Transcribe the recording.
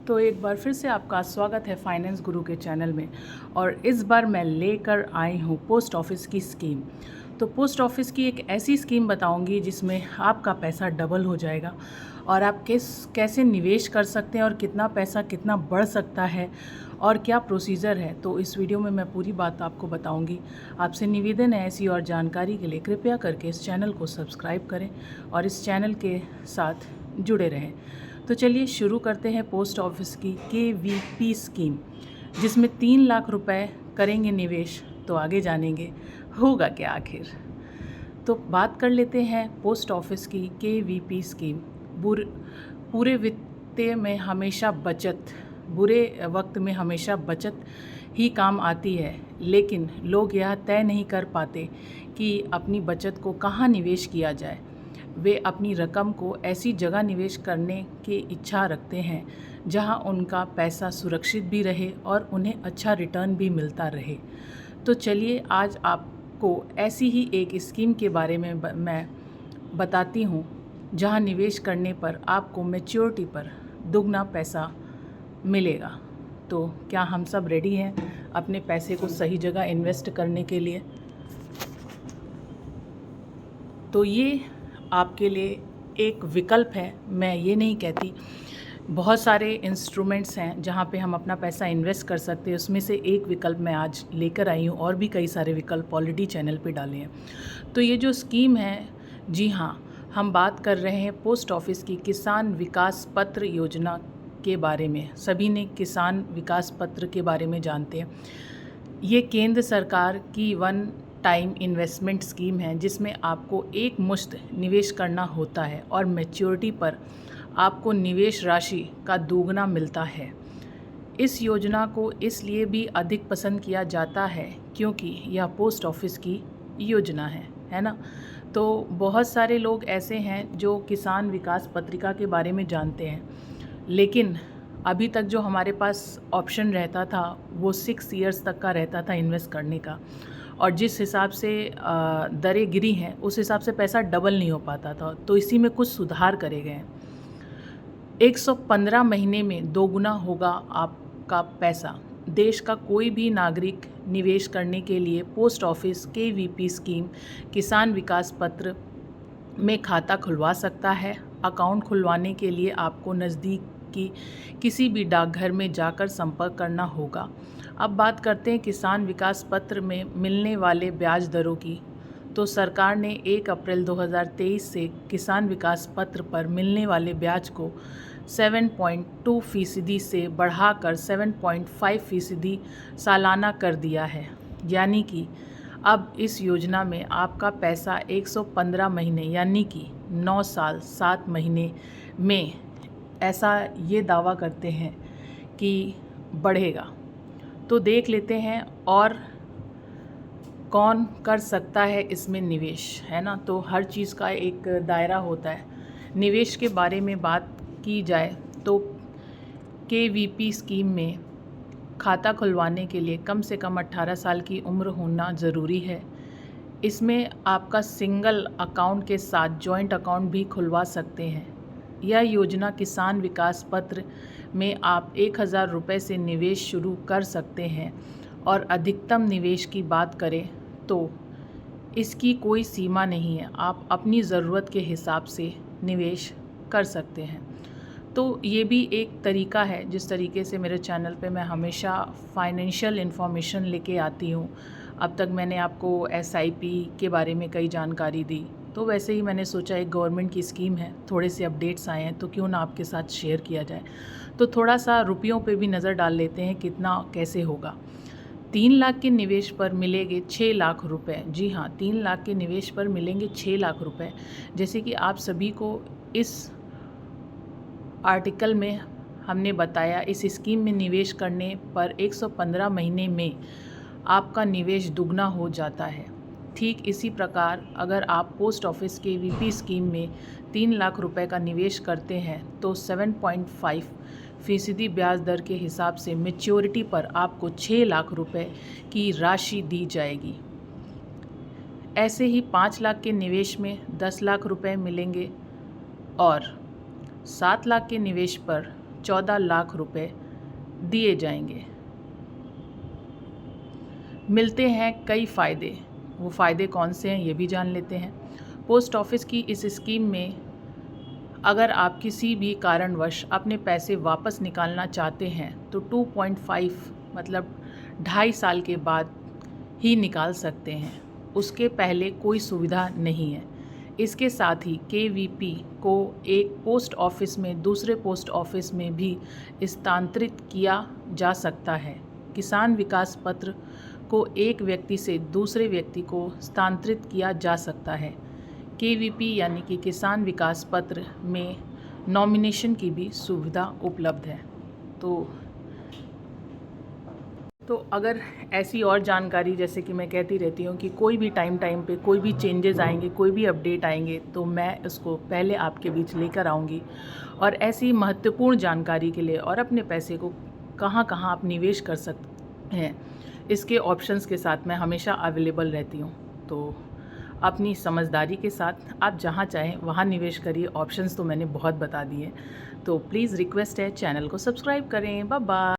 तो एक बार फिर से आपका स्वागत है फाइनेंस गुरु के चैनल में। और इस बार मैं लेकर आई हूँ पोस्ट ऑफिस की स्कीम। तो पोस्ट ऑफिस की एक ऐसी स्कीम बताऊंगी जिसमें आपका पैसा डबल हो जाएगा और आप कैसे निवेश कर सकते हैं और कितना पैसा कितना बढ़ सकता है और क्या प्रोसीजर है। तो इस वीडियो में मैं पूरी बात आपको बताऊंगी। आपसे निवेदन है ऐसी और जानकारी के लिए कृपया करके इस चैनल को सब्सक्राइब करें और इस चैनल के साथ जुड़े रहें। तो चलिए शुरू करते हैं पोस्ट ऑफिस की KVP स्कीम, जिसमें 3 लाख रुपए करेंगे निवेश। तो आगे जानेंगे होगा क्या आखिर। तो बात कर लेते हैं पोस्ट ऑफिस की KVP स्कीम। पूरे वित्तीय में हमेशा बचत, बुरे वक्त में हमेशा बचत ही काम आती है, लेकिन लोग यह तय नहीं कर पाते कि अपनी बचत को कहाँ निवेश किया जाए। वे अपनी रकम को ऐसी जगह निवेश करने की इच्छा रखते हैं जहां उनका पैसा सुरक्षित भी रहे और उन्हें अच्छा रिटर्न भी मिलता रहे। तो चलिए आज आपको ऐसी ही एक स्कीम के बारे में मैं बताती हूं जहां निवेश करने पर आपको मैच्योरिटी पर दुगना पैसा मिलेगा। तो क्या हम सब रेडी हैं अपने पैसे को सही जगह इन्वेस्ट करने के लिए? तो ये आपके लिए एक विकल्प है। मैं ये नहीं कहती, बहुत सारे इंस्ट्रूमेंट्स हैं जहाँ पे हम अपना पैसा इन्वेस्ट कर सकते हैं, उसमें से एक विकल्प मैं आज लेकर आई हूँ और भी कई सारे विकल्प ऑलरेडी चैनल पे डाले हैं। तो ये जो स्कीम है, जी हाँ, हम बात कर रहे हैं पोस्ट ऑफिस की किसान विकास पत्र योजना के बारे में। सभी ने किसान विकास पत्र के बारे में जानते हैं। ये केंद्र सरकार की वन टाइम इन्वेस्टमेंट स्कीम है जिसमें आपको एक मुश्त निवेश करना होता है और मैच्योरिटी पर आपको निवेश राशि का दोगुना मिलता है। इस योजना को इसलिए भी अधिक पसंद किया जाता है क्योंकि यह पोस्ट ऑफिस की योजना है ना। तो बहुत सारे लोग ऐसे हैं जो किसान विकास पत्रिका के बारे में जानते हैं, लेकिन अभी तक जो हमारे पास ऑप्शन रहता था वो 6 इयर्स तक का रहता था इन्वेस्ट करने का, और जिस हिसाब से दरें गिरी हैं उस हिसाब से पैसा डबल नहीं हो पाता था। तो इसी में कुछ सुधार करे गए हैं। 115 महीने में दोगुना होगा आपका पैसा। देश का कोई भी नागरिक निवेश करने के लिए पोस्ट ऑफिस KVP स्कीम किसान विकास पत्र में खाता खुलवा सकता है। अकाउंट खुलवाने के लिए आपको नज़दीक की किसी भी डाकघर में जाकर संपर्क करना होगा। अब बात करते हैं किसान विकास पत्र में मिलने वाले ब्याज दरों की। तो सरकार ने 1 अप्रैल 2023 से किसान विकास पत्र पर मिलने वाले ब्याज को 7.2% से बढ़ाकर 7.5% सालाना कर दिया है। यानी कि अब इस योजना में आपका पैसा 115 महीने यानी कि 9 साल 7 महीने में, ऐसा ये दावा करते हैं कि बढ़ेगा। तो देख लेते हैं और कौन कर सकता है इसमें निवेश, है ना। तो हर चीज़ का एक दायरा होता है। निवेश के बारे में बात की जाए तो KVP स्कीम में खाता खुलवाने के लिए कम से कम 18 साल की उम्र होना ज़रूरी है। इसमें आपका सिंगल अकाउंट के साथ जॉइंट अकाउंट भी खुलवा सकते हैं। यह योजना किसान विकास पत्र में आप 1000 रुपये से निवेश शुरू कर सकते हैं और अधिकतम निवेश की बात करें तो इसकी कोई सीमा नहीं है। आप अपनी ज़रूरत के हिसाब से निवेश कर सकते हैं। तो ये भी एक तरीका है जिस तरीके से मेरे चैनल पे मैं हमेशा फाइनेंशियल इन्फॉर्मेशन लेके आती हूँ। अब तक मैंने आपको SIP के बारे में कई जानकारी दी, तो वैसे ही मैंने सोचा एक गवर्नमेंट की स्कीम है, थोड़े से अपडेट्स आए हैं तो क्यों ना आपके साथ शेयर किया जाए। तो थोड़ा सा रुपयों पे भी नज़र डाल लेते हैं कितना कैसे होगा। 3 लाख के निवेश पर मिलेंगे 6 लाख रुपए। जी हाँ, 3 लाख के निवेश पर मिलेंगे 6 लाख रुपए। जैसे कि आप सभी को इस आर्टिकल में हमने बताया, इस स्कीम में निवेश करने पर 115 महीने में आपका निवेश दुगना हो जाता है। ठीक इसी प्रकार अगर आप पोस्ट ऑफिस KVP स्कीम में 3 लाख रुपए का निवेश करते हैं तो 7.5% ब्याज दर के हिसाब से मैच्योरिटी पर आपको 6 लाख रुपए की राशि दी जाएगी। ऐसे ही 5 लाख के निवेश में 10 लाख रुपए मिलेंगे और 7 लाख के निवेश पर 14 लाख रुपए दिए जाएंगे। मिलते हैं कई फ़ायदे। वो फ़ायदे कौन से हैं ये भी जान लेते हैं। पोस्ट ऑफिस की इस स्कीम में अगर आप किसी भी कारणवश अपने पैसे वापस निकालना चाहते हैं तो 2.5 मतलब 2.5 साल के बाद ही निकाल सकते हैं। उसके पहले कोई सुविधा नहीं है। इसके साथ ही केवीपी को एक पोस्ट ऑफिस में दूसरे पोस्ट ऑफिस में भी स्थानांतरित किया जा सकता है। किसान विकास पत्र को एक व्यक्ति से दूसरे व्यक्ति को स्थानांतरित किया जा सकता है। केवीपी यानी कि किसान विकास पत्र में नॉमिनेशन की भी सुविधा उपलब्ध है। तो अगर ऐसी और जानकारी, जैसे कि मैं कहती रहती हूँ कि कोई भी टाइम पे कोई भी चेंजेस आएंगे, कोई भी अपडेट आएंगे तो मैं उसको पहले आपके बीच लेकर आऊँगी। और ऐसी महत्वपूर्ण जानकारी के लिए और अपने पैसे को कहाँ कहाँ आप निवेश कर सकते हैं, इसके ऑप्शंस के साथ मैं हमेशा अवेलेबल रहती हूँ। तो अपनी समझदारी के साथ आप जहाँ चाहें वहाँ निवेश करिए। ऑप्शंस तो मैंने बहुत बता दिए। तो प्लीज़ रिक्वेस्ट है, चैनल को सब्सक्राइब करें। Bye bye.